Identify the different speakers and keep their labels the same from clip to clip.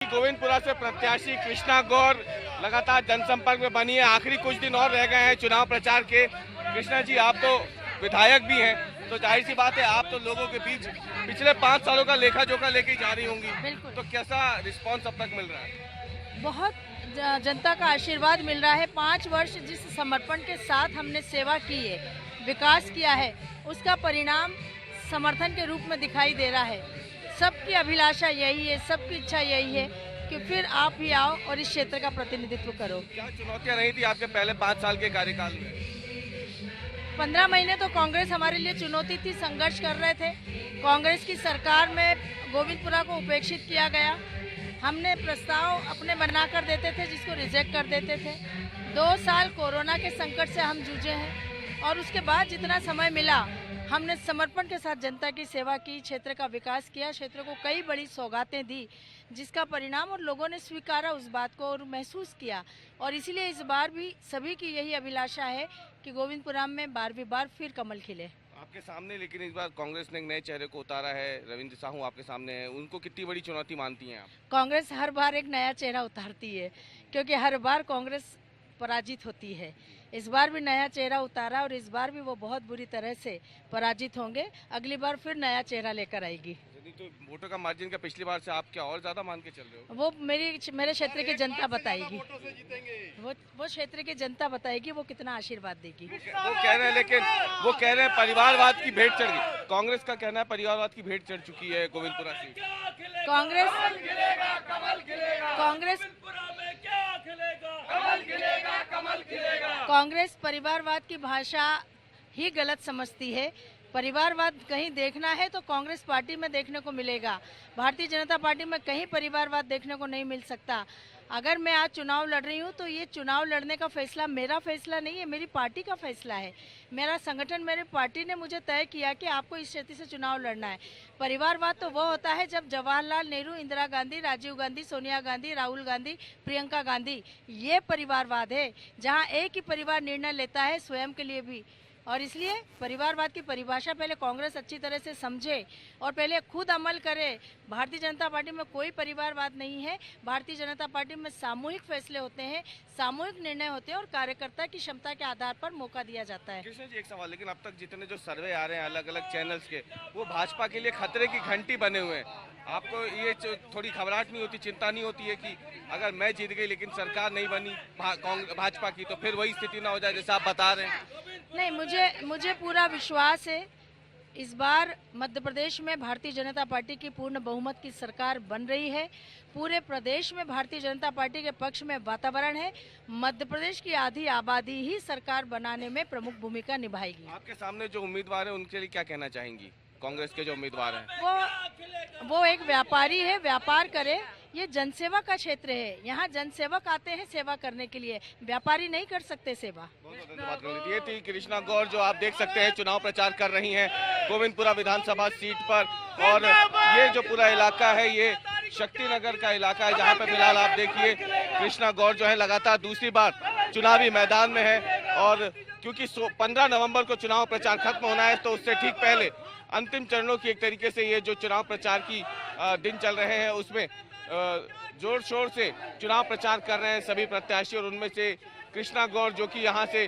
Speaker 1: गोविंदपुरा से प्रत्याशी कृष्णा गौर लगातार जनसंपर्क में बनी है। आखिरी कुछ दिन और रह गए हैं चुनाव प्रचार के। कृष्णा जी, आप तो विधायक भी हैं, तो जाहिर सी बात है आप तो लोगों के बीच पिछले 5 सालों का लेखा जोखा लेके जा रही होंगी, तो कैसा रिस्पांस अब तक मिल रहा है?
Speaker 2: बहुत जनता का आशीर्वाद मिल रहा है। 5 वर्ष जिस समर्पण के साथ हमने सेवा की है, विकास किया है, उसका परिणाम समर्थन के रूप में दिखाई दे रहा है। सबकी अभिलाषा यही है, सबकी इच्छा यही है कि फिर आप भी आओ और इस क्षेत्र का प्रतिनिधित्व करो।
Speaker 1: क्या चुनौतियां रही थी आपके पहले 5 साल के कार्यकाल में?
Speaker 2: 15 महीने तो कांग्रेस हमारे लिए चुनौती थी, संघर्ष कर रहे थे। कांग्रेस की सरकार में गोविंदपुरा को उपेक्षित किया गया। हमने प्रस्ताव अपने बना कर देते थे, जिसको रिजेक्ट कर देते थे। 2 साल कोरोना के संकट से हम जूझे हैं और उसके बाद जितना समय मिला हमने समर्पण के साथ जनता की सेवा की, क्षेत्र का विकास किया, क्षेत्र को कई बड़ी सौगातें दी, जिसका परिणाम और लोगों ने स्वीकारा उस बात को और महसूस किया। और इसीलिए इस बार भी सभी की यही अभिलाषा है कि गोविंदपुरा में 12वीं बार फिर कमल खिले।
Speaker 1: आपके सामने लेकिन इस बार कांग्रेस ने एक नए चेहरे को उतारा है, रविंद्र साहू आपके सामने है, उनको कितनी बड़ी चुनौती मानती हैं आप?
Speaker 2: कांग्रेस हर बार एक नया चेहरा उतारती है, क्योंकि हर बार कांग्रेस पराजित होती है। इस बार भी नया चेहरा उतारा और इस बार भी वो बहुत बुरी तरह से पराजित होंगे। अगली बार फिर नया चेहरा लेकर आएगी।
Speaker 1: तो वोटों का मार्जिन का पिछली बार से आप क्या और ज्यादा मान के चल रहे हो?
Speaker 2: वो मेरे क्षेत्र की जनता बताएगी। वो क्षेत्र की जनता बताएगी वो कितना आशीर्वाद देगी।
Speaker 1: वो कह रहे हैं, लेकिन वो कह रहे हैं परिवारवाद की भेंट चढ़ गई। कांग्रेस का कहना है परिवारवाद की भेंट चढ़ चुकी है गोविंदपुरा से।
Speaker 2: कांग्रेस परिवारवाद की भाषा ही गलत समझती है। परिवारवाद कहीं देखना है तो कांग्रेस पार्टी में देखने को मिलेगा। भारतीय जनता पार्टी में कहीं परिवारवाद देखने को नहीं मिल सकता। अगर मैं आज चुनाव लड़ रही हूँ तो ये चुनाव लड़ने का फैसला मेरा फैसला नहीं है, मेरी पार्टी का फैसला है। मेरा संगठन, मेरी पार्टी ने मुझे तय किया कि आपको इस क्षेत्र से चुनाव लड़ना है। परिवारवाद तो वो होता है जब जवाहरलाल नेहरू, इंदिरा गांधी, राजीव गांधी, सोनिया गांधी, राहुल गांधी, प्रियंका गांधी, ये परिवारवाद है, जहाँ एक ही परिवार निर्णय लेता है स्वयं के लिए भी। और इसलिए परिवारवाद की परिभाषा पहले कांग्रेस अच्छी तरह से समझे और पहले खुद अमल करे। भारतीय जनता पार्टी में कोई परिवारवाद नहीं है। भारतीय जनता पार्टी में सामूहिक फैसले होते हैं, सामूहिक निर्णय होते हैं और कार्यकर्ता की क्षमता के आधार पर मौका दिया जाता है।
Speaker 1: कृष्ण जी, एक सवाल, लेकिन अब तक जितने जो सर्वे आ रहे हैं अलग अलग चैनल्स के, वो भाजपा के लिए खतरे की घंटी बने हुए हैं। आपको ये थोड़ी घबराहट नहीं होती, चिंता नहीं होती है कि अगर मैं जीत गई लेकिन सरकार नहीं बनी भाजपा की, तो फिर वही स्थिति ना हो जाए जैसे आप बता रहे हैं?
Speaker 2: नहीं, मुझे पूरा विश्वास है इस बार मध्य प्रदेश में भारतीय जनता पार्टी की पूर्ण बहुमत की सरकार बन रही है। पूरे प्रदेश में भारतीय जनता पार्टी के पक्ष में वातावरण है। मध्य प्रदेश की आधी आबादी ही सरकार बनाने में प्रमुख भूमिका निभाएगी।
Speaker 1: आपके सामने जो उम्मीदवार है उनके लिए क्या कहना चाहेंगी? कांग्रेस के जो उम्मीदवार हैं,
Speaker 2: वो एक व्यापारी है, व्यापार करे। ये जनसेवा का क्षेत्र है, यहाँ जनसेवक आते हैं सेवा करने के लिए, व्यापारी नहीं कर सकते सेवा।
Speaker 1: बहुत धन्यवाद। ये थी कृष्णा गौर, जो आप देख सकते हैं चुनाव प्रचार कर रही हैं गोविंदपुरा विधानसभा सीट पर। और ये जो पूरा इलाका है ये शक्तिनगर का इलाका है, जहाँ पे फिलहाल आप देखिए कृष्णा गौर जो है लगातार दूसरी बार चुनावी मैदान में है। और क्योंकि 15 नवंबर को चुनाव प्रचार खत्म होना है, तो उससे ठीक पहले अंतिम चरणों की एक तरीके से ये जो चुनाव प्रचार की दिन चल रहे हैं उसमें जोर शोर से चुनाव प्रचार कर रहे हैं सभी प्रत्याशी। और उनमें से कृष्णा गौर जो कि यहाँ से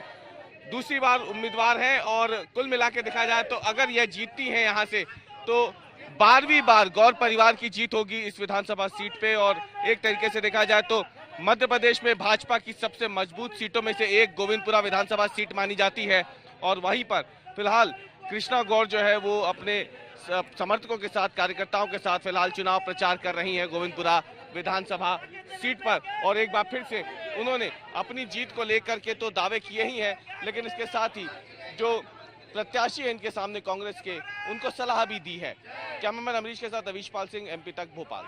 Speaker 1: दूसरी बार उम्मीदवार हैं, और कुल मिला के देखा जाए तो अगर यह जीतती हैं यहाँ से तो 12वीं बार गौर परिवार की जीत होगी इस विधानसभा सीट पे। और एक तरीके से देखा जाए तो मध्य प्रदेश में भाजपा की सबसे मजबूत सीटों में से एक गोविंदपुरा विधानसभा सीट मानी जाती है। और वहीं पर फिलहाल कृष्णा गौर जो है वो अपने समर्थकों के साथ, कार्यकर्ताओं के साथ फिलहाल चुनाव प्रचार कर रही हैं गोविंदपुरा विधानसभा सीट पर। और एक बार फिर से उन्होंने अपनी जीत को लेकर के तो दावे किए ही हैं, लेकिन इसके साथ ही जो प्रत्याशी हैं इनके सामने कांग्रेस के, उनको सलाह भी दी है। कैमरामैन अमरीश के साथ अवीश पाल सिंह, MP तक, भोपाल।